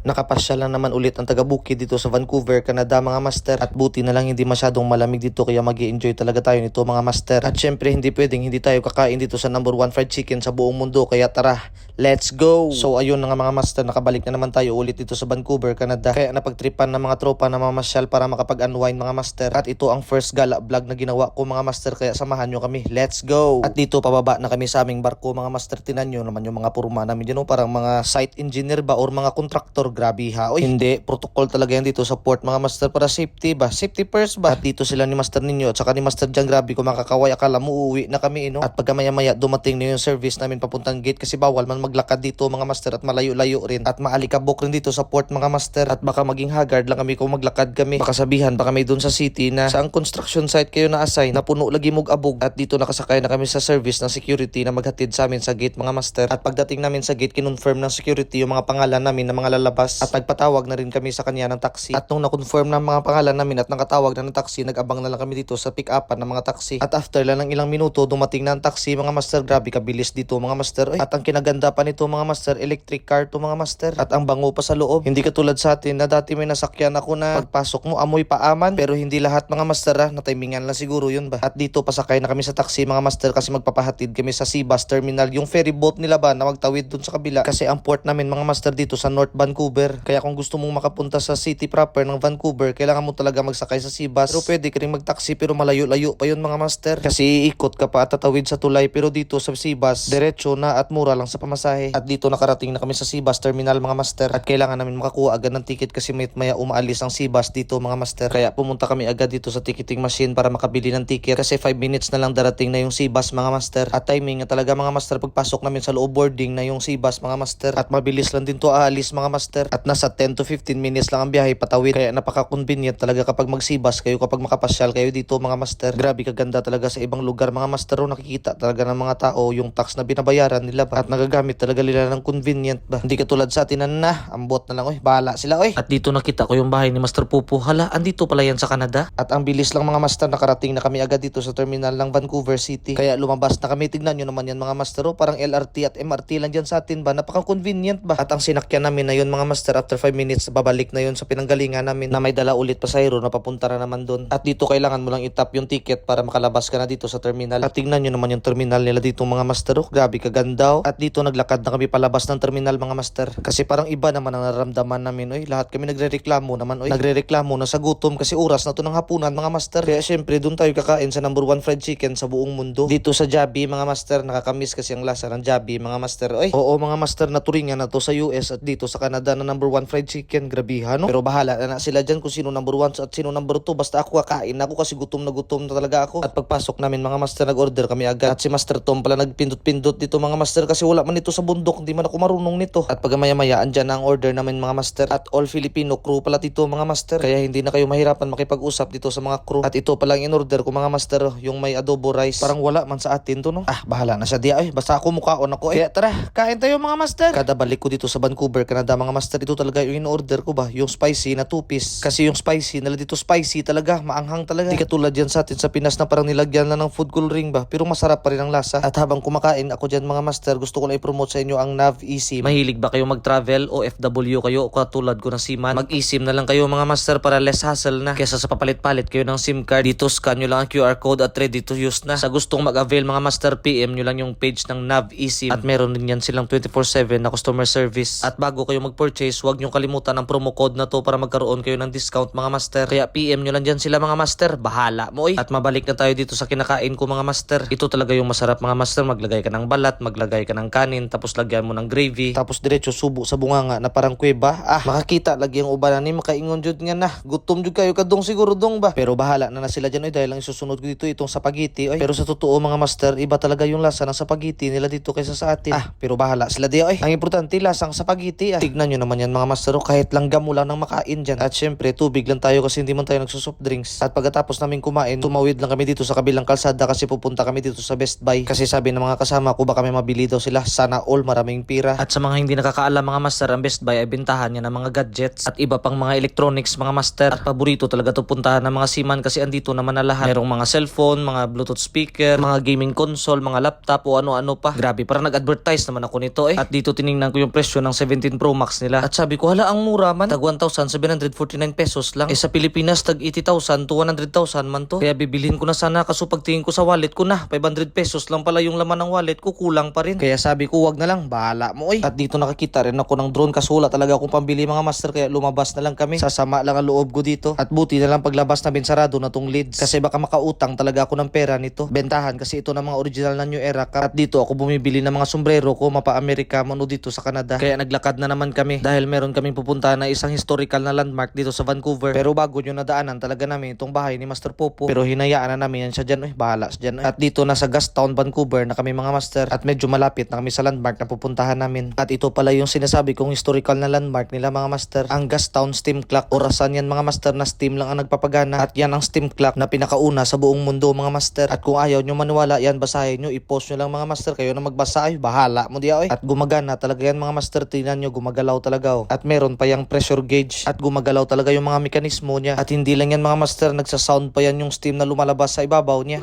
Nakapasya lang naman ulit ang taga-bukid dito sa Vancouver, Canada mga master. At buti na lang hindi masyadong malamig dito kaya mag-i-enjoy talaga tayo nito mga master. At syempre hindi pwedeng hindi tayo kakain dito sa #1 fried chicken sa buong mundo. Kaya tara, let's go! So ayun na nga mga master, nakabalik na naman tayo ulit dito sa Vancouver, Canada. Kaya napagtripan ng mga tropa na mamasyal para makapag-unwind mga master. At ito ang first gala vlog na ginawa ko mga master, kaya samahan nyo kami. Let's go! At dito pababa na kami sa aming barko mga master. Tinan nyo naman yung mga purma namin dyan, parang mga site engineer ba or mga contractor. Grabe ha. Oy, hindi, protocol talaga yan dito sa port mga master, para safety ba? Safety first ba? At dito sila ni Master Ninyo at saka ni Master Jan, grabe ko makakaway, akala mo uuwi na kami no? At pagka maya dumating na yung service namin papuntang gate, kasi bawal man maglakad dito mga master at malayo-layo rin. At maalikabok rin dito sa port mga master. At baka maging haggard lang kami kung maglakad kami. Baka sabihan pa kami dun sa city na saang construction site kayo na-assign na puno lagi mog-abog. At dito nakasakay na kami sa service ng security na maghatid sa amin sa gate mga master. At pagdating namin sa gate, kinonfirm ng security yung mga pangalan namin na mga lalabas. At nagpatawag na rin kami sa kanya ng taxi. At nung na-confirm na mga pangalan namin at nakatawag na ng taxi, nag-abang na lang kami dito sa pick-upan ng mga taxi. At after lang ng ilang minuto, dumating na ang taxi mga master. Grabe kabilis dito mga master. Ay, at ang kinaganda pa nito mga master, electric car to mga master. At ang bango pa sa loob. Hindi katulad sa atin na dati may nasakyan ako na pagpasok mo amoy paaman. Pero hindi lahat mga master natimingan lang siguro yun ba. At dito pasakay na kami sa taxi mga master kasi magpapahatid kami sa Seabus Terminal. Yung ferry boat nila ba na magtawid dun sa kabila. Kasi ang port namin mga master dito sa North Vancouver. Kaya kung gusto mong makapunta sa city proper ng Vancouver, kailangan mo talaga magsakay sa Seabus. Pero pwede ka rin mag-taxi pero malayo-layo pa yun mga master. Kasi iikot ka pa at tatawid sa tulay, pero dito sa Seabus, diretso na at mura lang sa pamasahe. At dito nakarating na kami sa Seabus Terminal mga master. At kailangan namin makakuha agad ng ticket kasi maya umaalis ang Seabus dito mga master. Kaya pumunta kami agad dito sa ticketing machine para makabili ng ticket. Kasi 5 minutes na lang darating na yung Seabus mga master. At timing na talaga mga master pagpasok namin sa loob boarding na yung Seabus mga master. At mabilis lang din to aalis mga master. At nasa 10 to 15 minutes lang ang biyahe patawid. Kaya napaka-convenient talaga kapag mag-Seabus kayo, kapag makapasyal kayo dito mga master. Grabe kaganda talaga sa ibang lugar mga master. Nakikita talaga ng mga tao yung tax na binabayaran nila ba. At nagagamit talaga nila ng convenient ba. Hindi katulad sa atin na ambot na lang oy. Bahala sila oy. At dito nakita ko yung bahay ni Master Pupo. Hala, andito pala yan sa Canada. At ang bilis lang mga master, nakarating na kami agad dito sa terminal ng Vancouver City. Kaya lumabas na kami. Tignan nyo naman yan mga master. Parang LRT at MRT lang dyan sa atin ba. Napaka-convenient ba. At ang sinakyan namin na yun mga master, after 5 minutes babalik na yun sa pinanggalingan namin na may dala ulit pasahero na papunta na naman doon. At dito kailangan mo lang itap yung ticket para makalabas ka na dito sa terminal. At tingnan nyo naman yung terminal nila dito mga master. Grabe kaganda. At dito naglakad na kami palabas ng terminal mga master. Kasi parang iba naman ang nararamdaman namin. Oy, lahat kami nagrereklamo naman. Oy, nagrereklamo na sa gutom kasi oras na to ng hapunan mga master. Kaya syempre doon tayo kakain sa #1 fried chicken sa buong mundo. Dito sa Jollibee mga master, nakakamiss kasi ang lasa ng Jollibee mga master. Oy, oo mga master, naturingan na to sa US at dito sa Canada na #1 fried chicken. Grabihan no? Pero bahala na sila dyan kung sino #1 at sino #2. Basta ako kakain ako kasi gutom na talaga ako. At pagpasok namin mga master, nag-order kami agad. At si Master Tom pala nagpindot-pindot dito mga master kasi wala man ito sa bundok. Hindi man ako marunong nito. At pag maya-maya andyan na ang order namin mga master. At all Filipino crew pala dito mga master. Kaya hindi na kayo mahirapan makipag-usap dito sa mga crew. At ito pala ang in-order ko mga master, yung may adobo rice. Parang wala man sa atin to no? Bahala na siya di ay. Basta ako mukhaon ako eh. Kaya tara, kain tayo mga master. Kada balik ko dito sa Vancouver, Canada mga master, ito talaga yung in-order ko ba? Yung spicy na 2-piece. Kasi yung spicy nila dito spicy talaga, maanghang talaga. Di katulad yan sa atin sa Pinas na parang nilagyan lang ng food coloring ba? Pero masarap pa rin ang lasa. At habang kumakain ako dyan mga master, gusto ko na i-promote sa inyo ang Nav eSIM. Mahilig ba kayo mag-travel o FW kayo o katulad ko ng seaman? Mag-eSIM na lang kayo mga master para less hassle na. Kesa sa papalit-palit kayo ng SIM card. Dito scan nyo lang ang QR code at ready to use na. Sa gustong mag-avail mga master, PM nyo lang yung page ng Nav eSIM. At meron din yan silang 24/7 na customer service. At bago kayo mag-purchase, huwag nyo kalimutan ang promo code na to para magkaroon kayo ng discount mga master. Kaya PM nyo lang dyan sila mga master. Bahala mo eh. At mabalik na tayo dito sa kinakain ko mga master. Ito talaga yung masarap mga master. Maglagay ka ng balat, maglagay ka ng kanin, tapos lagyan mo ng gravy, tapos diretso subo sa bunganga na parang kuweba. Makakita lagi yung uban ni makaingon jud nga na. Gutom jud kayo kadong siguro dong ba. Pero bahala na sila dyan oy, dahil lang isusunod ko dito itong spaghetti oy. Pero sa totoo mga master, iba talaga yung lasa ng spaghetti nila dito kaysa sa atin. Pero bahala sila di oy. Ang importante lasang spaghetti. Tignan nyo naman yan mga master, kahit langgam mo lang ng makain dyan. At syempre tubig lang tayo kasi hindi man tayo nagsusoft drinks. At pagkatapos namin kumain, tumawid lang kami dito sa kabilang kalsada kasi pupunta kami dito sa Best Buy. Kasi sabi ng mga kasama ko baka may mabili daw sila. Sana all maraming pira. At sa mga hindi nakakaalam mga master, ang Best Buy ay bintahan niya ng mga gadgets at iba pang mga electronics mga master. At paborito talaga to puntahan ng mga seaman kasi andito naman na lahat. Merong mga cellphone, mga Bluetooth speaker, mga gaming console, mga laptop o ano-ano pa. Grabe, parang nag-advertise naman ako nito eh. At dito tiningnan ko yung presyo ng 17 Pro Max nila nila. At sabi ko, hala ang mura man. Tag 1,749 pesos lang. Sa Pilipinas tag 80,000 to 100,000 man to. Kaya bibilhin ko na sana kaso pagtingin ko sa wallet ko na 500 pesos lang pala yung laman ng wallet ko, kulang pa rin. Kaya sabi ko, wag na lang, bahala mo oy. At dito nakakita rin ako ng drone kaso wala talaga akong pambili mga master kaya lumabas na lang kami. Sasama lang ang loob ko dito. At buti na lang paglabas namin sarado na tong leads kasi baka makautang talaga ako ng pera nito. Bentahan kasi ito na mga original na New Era Cup. At dito ako bumibili ng mga sombrero ko mapa-Amerika mo dito sa Canada. Kaya naglakad na naman kami dahil meron kaming pupuntahan na isang historical na landmark dito sa Vancouver. Pero bago nyo nadaanan talaga namin itong bahay ni Master Popo. Pero hinayaan na namin yan siya dyan. Bahala siya dyan. At dito na sa Gastown, Vancouver na kami mga master. At medyo malapit na kami sa landmark na pupuntahan namin. At ito pala yung sinasabi kong historical na landmark nila mga master. Ang Gastown Steam Clock. Orasan yan mga master na steam lang ang nagpapagana. At yan ang steam clock na pinakauna sa buong mundo mga master. At kung ayaw nyo maniwala yan, basahin nyo, i-post nyo lang mga master. Kayo na magbasa ay bahala mo diya oy. At gumagana talaga yan mga master. Tingnan nyo, gumagalaw talaga oh. At meron pa yung pressure gauge. At gumagalaw talaga yung mga mekanismo niya. At hindi lang yan mga master, nagsasound pa yan yung steam na lumalabas sa ibabaw niya.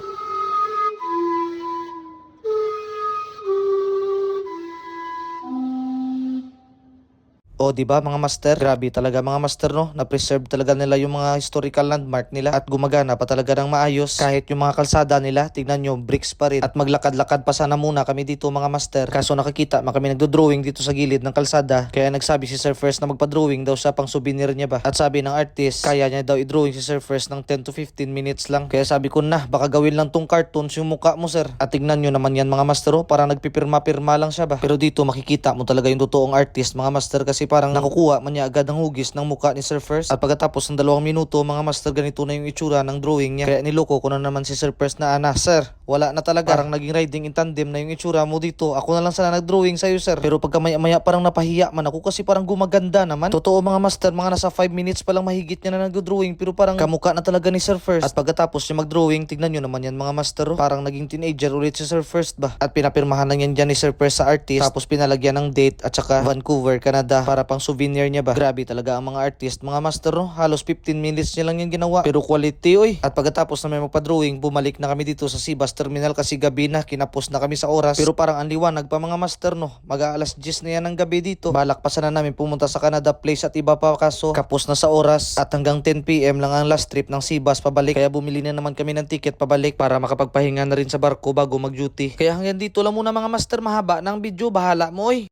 O di ba mga master? Grabe talaga mga master no. Na-preserve talaga nila yung mga historical landmark nila at gumagana pa talaga ng maayos. Kahit yung mga kalsada nila, tignan nyo, bricks pa rin. At maglakad-lakad pa sana muna kami dito mga master. Kaso nakakita kami nagdo-drawing dito sa gilid ng kalsada. Kaya nagsabi si Sir First na magpa-drawing daw siya pang souvenir niya ba. At sabi ng artist, kaya niya daw i-drawing si Sir First ng 10 to 15 minutes lang. Kaya sabi ko na, baka gawin lang tong cartoons yung mukha mo sir. At tignan nyo naman yan mga master oh, parang nagpipirma-pirma lang siya ba. Pero dito makikita mo talaga yung totoong artist mga master kasi parang nakukuha man niya agad ang hugis ng mukha ni Sir First. At pagkatapos ng 2 minuto mga master, ganito na yung itsura ng drawing niya. Kaya niloko ko na naman si Sir First na sir, wala na talaga. Parang naging riding in tandem na yung itsura mo dito. Ako na lang sana nag-drawing sa'yo sir. Pero pagka maya parang napahiya man ako kasi parang gumaganda naman. Totoo mga master, mga nasa 5 minutes pa lang mahigit niya na nag-drawing pero parang kamukha na talaga ni Sir First. At pagkatapos niya mag-drawing, tignan nyo naman yan mga master oh. Parang naging teenager ulit si Sir First ba. At pinapirmahan na yan dyan ni Sir First sa artist. Tapos pinalagyan ng date at saka Vancouver, Canada para pang souvenir niya ba. Grabe talaga ang mga artist mga master no. Halos 15 minutes niya lang yung ginawa pero quality oy. At pagkatapos na may magpa-drawing, bumalik na kami dito sa Sibas Terminal kasi gabi na, kinapos na kami sa oras. Pero parang ang liwanag pa mga master no. Mag-aalas 10 na yan ng gabi dito. Balak pa sana namin pumunta sa Canada Place at iba pa kaso kapos na sa oras. At hanggang 10 PM lang ang last trip ng Sibas pabalik. Kaya bumili na naman kami ng ticket pabalik para makapagpahinga na rin sa barko bago mag-duty. Kaya hanggang dito lang muna mga master, mahaba ng video, bahala mo oy.